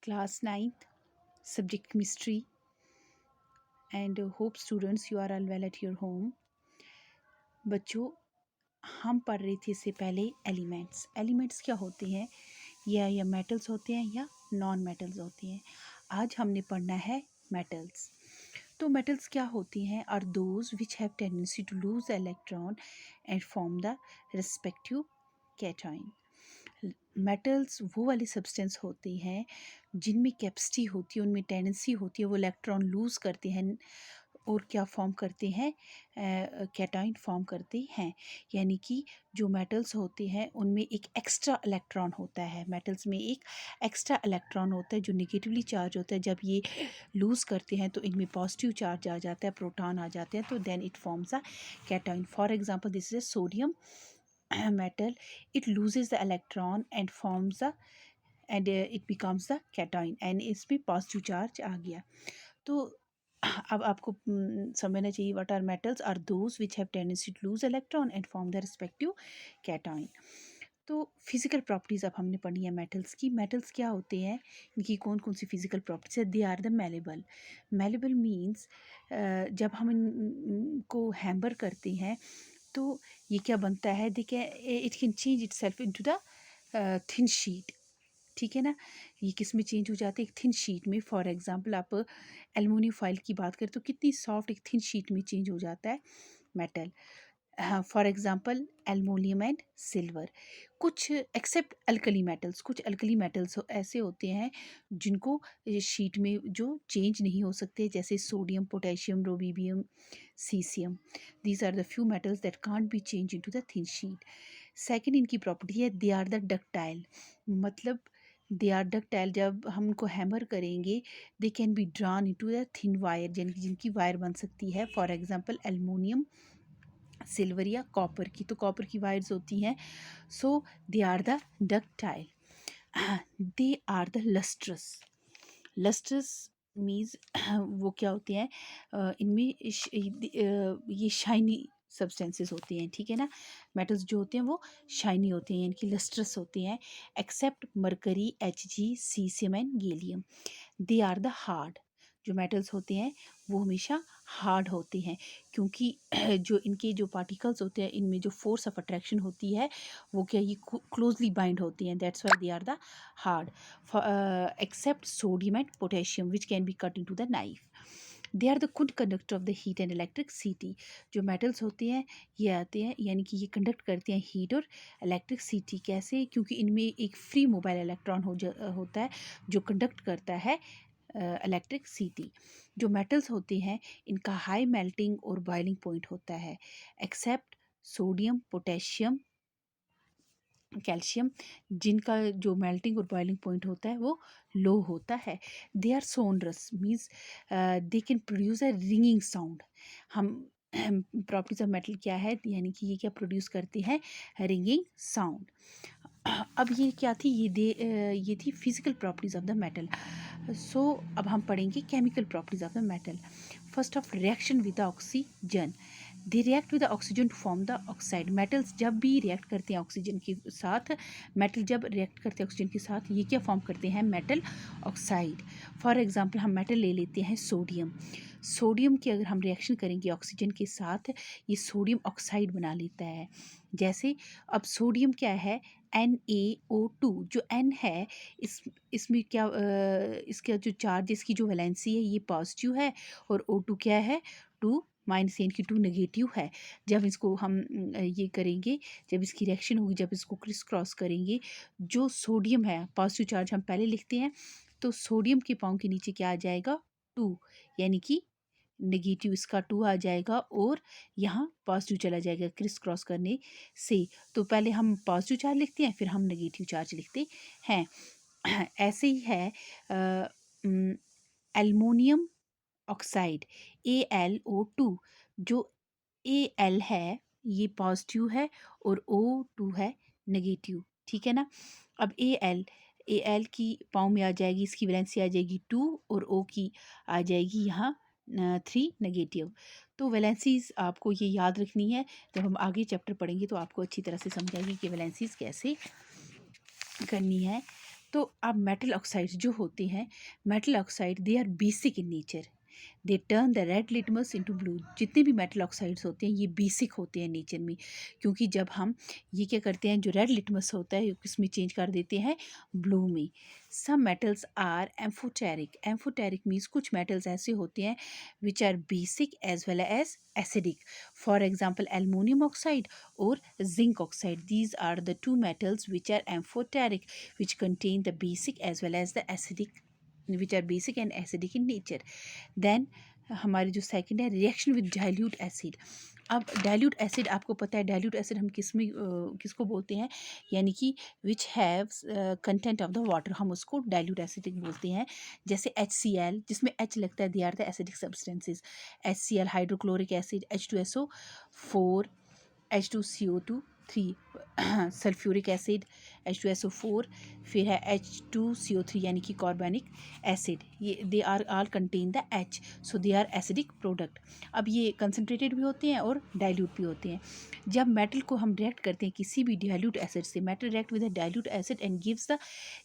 Class 9th, subject chemistry, and hope students you are all well at your home. बच्चों, हम पढ़ रहे थे इससे पहले एलिमेंट्स क्या होते हैं, या मेटल्स होते हैं या नॉन मेटल्स होते हैं। आज हमने पढ़ना है मेटल्स। तो मेटल्स क्या होती हैं? Are those which have tendency to lose electron and form the respective cation. Metals वो वाली सब्सटेंस होती हैं जिनमें कैपेसिटी होती है, उनमें टेंडेंसी होती है, वो इलेक्ट्रॉन लूज़ करते हैं और क्या फॉर्म करते हैं, कैटायन फॉर्म करते हैं। यानी कि जो मेटल्स होते हैं उनमें एक एक्स्ट्रा इलेक्ट्रॉन होता है, मेटल्स में एक एक्स्ट्रा इलेक्ट्रॉन होता है जो नेगेटिवली चार्ज होता है। जब ये लूज़ करते हैं तो इनमें पॉजिटिव चार्ज आ जाता है, प्रोटॉन आ जाते हैं, तो then it forms a cation. For example this is sodium metal. It loses the electron and forms the it becomes the cation and इसमें पॉजिटिव चार्ज आ गया। तो अब आपको समझना चाहिए what are metals are those which have tendency to lose electron and form the respective cation। तो physical properties अब हमने पढ़ी है मेटल्स की। मेटल्स क्या होते हैं, इनकी कौन कौन सी फिज़िकल प्रॉपर्टीज है? They are the malleable. Malleable means जब हम इनको हैम्बर करते हैं तो ये क्या बनता है, देखिए it can change itself into the thin sheet. ठीक है ना, ये किस में चेंज हो जाते हैं? एक थिन शीट में। फॉर एग्जांपल आप एलुमिनियम फॉइल की बात करें तो कितनी सॉफ्ट एक थिन शीट में चेंज हो जाता है metal. For example aluminium and silver. कुछ एक्सेप्ट अल्कली मेटल्स, कुछ अल्कली मेटल्स ऐसे होते हैं जिनको शीट में जो चेंज नहीं हो सकते, जैसे sodium, potassium, rubidium, caesium. These are the few metals that can't be change into the thin sheet. Second इनकी प्रॉपर्टी है दे आर द डक्टाइल। मतलब दे आर डक्टाइल, जब हम उनको हैमर करेंगे they can be drawn into the thin wire, जिनकी wire बन सकती है। फॉर एग्जांपल एल्युमिनियम, सिल्वर या कॉपर की, तो कॉपर की वायर्स होती हैं। So they are the ductile. They are the lustrous. Lustrous means वो क्या होते हैं, इनमें ये शाइनी सब्सटेंसेस होती हैं। ठीक है ना, मेटल्स जो होते हैं वो शाइनी होते हैं, इनकी लस्ट्रस होते हैं। Except mercury, Hg, caesium and gallium. They are the hard. जो मेटल्स होते हैं वो हमेशा हार्ड होते हैं, क्योंकि जो इनके जो पार्टिकल्स होते हैं इनमें जो फोर्स ऑफ अट्रैक्शन होती है वो क्या, ये क्लोजली बाइंड होती हैं। That's why they are the hard. Except sodium and potassium which can be cut into the knife. They are the good conductor of the heat and electricity. जो metals होते हैं ये आते हैं, यानी कि ये कंडक्ट करते हैं हीट और इलेक्ट्रिसिटी। कैसे? क्योंकि इनमें एक फ्री मोबाइल इलेक्ट्रॉन होता है जो कंडक्ट करता है इलेक्ट्रिसिटी। जो मेटल्स होते हैं इनका हाई मेल्टिंग और बॉइलिंग पॉइंट होता है। एक्सेप्ट सोडियम, पोटेशियम, कैल्शियम, जिनका जो मेल्टिंग और बॉइलिंग पॉइंट होता है वो लो होता है। They are sonorous means they can produce a ringing sound. हम प्रॉपर्टीज ऑफ मेटल क्या है, यानी कि ये क्या प्रोड्यूस करते हैं, रिंगिंग साउंड। अब ये क्या थी, ये थी physical properties of the metal. So अब हम पढ़ेंगे chemical properties of the metal. First of reaction with oxygen. They react with oxygen to form the oxide. Metals जब भी रिएक्ट करते हैं ऑक्सीजन के साथ, मेटल जब रिएक्ट करते हैं ऑक्सीजन के साथ, ये क्या फॉर्म करते हैं, मेटल ऑक्साइड। फॉर एग्जांपल हम मेटल ले लेते हैं सोडियम। सोडियम की अगर हम रिएक्शन करेंगे ऑक्सीजन के साथ, ये सोडियम ऑक्साइड बना लेता है। जैसे अब सोडियम क्या है, NaO2। जो N है इसमें क्या इसका जो चार्ज, इसकी जो वैलेंसी है ये पॉजिटिव है, और O2 क्या है, 2 माइनस, यानी 2 नेगेटिव है। जब इसको हम ये करेंगे, जब इसकी रिएक्शन होगी, जब इसको क्रिस क्रॉस करेंगे, जो सोडियम है पॉजिटिव चार्ज हम पहले लिखते हैं, तो सोडियम के पाँव के नीचे क्या आ जाएगा, 2, यानी कि नेगेटिव इसका 2 आ जाएगा और यहाँ पॉजिटिव चला जाएगा क्रिस क्रॉस करने से। तो पहले हम पॉजिटिव चार्ज लिखते हैं, फिर हम नेगेटिव चार्ज लिखते हैं। ऐसे ही है एल्युमिनियम ऑक्साइड, AlO2। जो Al है ये पॉजिटिव है और O2 है नेगेटिव। ठीक है ना, अब Al की पाँव में आ जाएगी, इसकी वैलेंसी आ जाएगी 2 और O की आ जाएगी यहाँ 3 नेगेटिव। तो वैलेंसीज आपको ये याद रखनी है, जब हम आगे चैप्टर पढ़ेंगे तो आपको अच्छी तरह से समझाएगी कि वैलेंसीज कैसे करनी है। तो अब मेटल ऑक्साइड्स जो होते हैं, metal oxide they are basic in nature, they turn the red litmus into blue. जितने भी मेटल ऑक्साइड्स होते हैं ये बेसिक होते हैं नेचर में, क्योंकि जब हम ये क्या करते हैं, जो रेड लिटमस होता है इसमें चेंज कर देते हैं ब्लू में। Some metals are amphoteric, amphoteric means कुछ मेटल्स ऐसे होते हैं which are basic as well as acidic, for example aluminium oxide और zinc oxide, these are the two metals which are amphoteric which contain the basic as well as the acidic, which are basic and acidic in nature. Then हमारी जो second है reaction with dilute acid. अब dilute acid आपको पता है, dilute acid हम किसको बोलते हैं, यानी कि which have content of the water, हम उसको डाइल्यूट एसिड बोलते हैं। जैसे HCl जिसमें H लगता है, they are the acidic substances. HCl hydrochloric acid, H2SO4, H2CO2 3, sulphuric acid H2SO4, फिर है H2CO3 यानी कि कार्बनिक एसिड, ये they are all contain the H, so they are acidic product. अब ये कंसनट्रेटेड भी होते हैं और डाइल्यूट भी होते हैं। जब मेटल को हम रिएक्ट करते हैं किसी भी डाइल्यूट एसिड से, metal react with the dilute acid and gives the,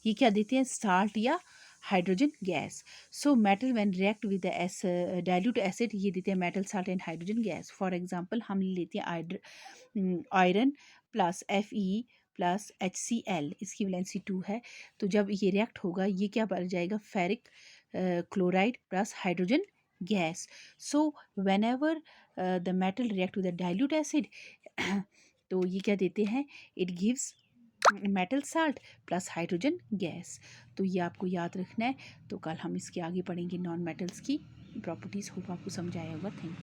ये क्या देते हैं, साल्ट या hydrogen gas. So metal when react with the dilute acid ये देते हैं metal, salt and hydrogen gas. For example हम लेते हैं iron plus Fe plus HCl, इसकी वैलेंसी 2 है, तो जब ये रिएक्ट होगा ये क्या बन जाएगा, ferric chloride plus hydrogen gas. So when ever the metal react with the dilute acid तो ये क्या देते हैं, it gives metal salt plus hydrogen gas. तो ये आपको याद रखना है। तो कल हम इसके आगे पढ़ेंगे नॉन मेटल्स की प्रॉपर्टीज़। होप आपको समझ आया होगा। Thank you.